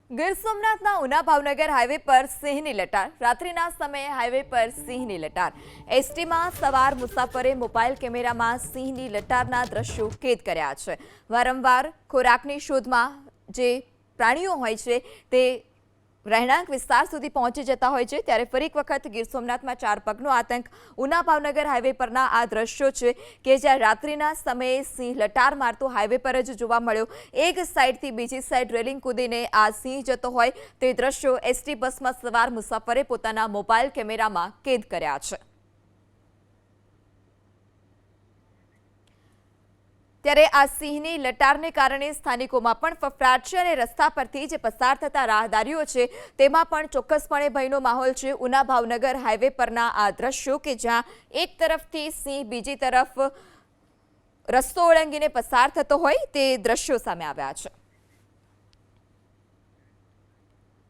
Gir સોમનાથના Una Bhavnagar highway પર સિંહની લટાર. રાત્રિના સમયે હાઈવે પર સિંહની લટાર. એસટીમાં સવાર મુસાફરે મોબાઈલ કેમેરામાં સિંહની લટારના દ્રશ્યો કેદ કર્યા છે. વારંવાર ખોરાકની શોધમાં જે પ્રાણીઓ હોય છે તે રહેણાંક વિસ્તાર સુધી પહોંચી જતા હોય છે, ત્યારે ફરી એક વખત ગીર સોમનાથમાં ચાર પગનો આતંક. ઉના ભાવનગર હાઈવે પરના આ દ્રશ્યો છે કે જ્યાં રાત્રિના સમયે સિંહ લટાર મારતો હાઈવે પર જ જોવા મળ્યો. એક સાઈડથી બીજી સાઈડ રેલિંગ કૂદીને આ સિંહ જતો હોય તે દ્રશ્યો એસટી બસમાં સવાર મુસાફરે પોતાના મોબાઈલ કેમેરામાં કેદ કર્યા છે. ત્યારે આ સિંહની લટારને કારણે સ્થાનિકોમાં પણ ફફડાટ છે અને રસ્તા પરથી જે પસાર થતા રાહદારીઓ છે તેમાં પણ ચોક્કસપણે ભયનો માહોલ છે. ઉના ભાવનગર હાઈવે પરના આ દ્રશ્યો કે જ્યાં એક તરફથી સિંહ બીજી તરફ રસ્તો ઓળંગીને પસાર થતો હોય તે દ્રશ્યો સામે આવ્યા છે.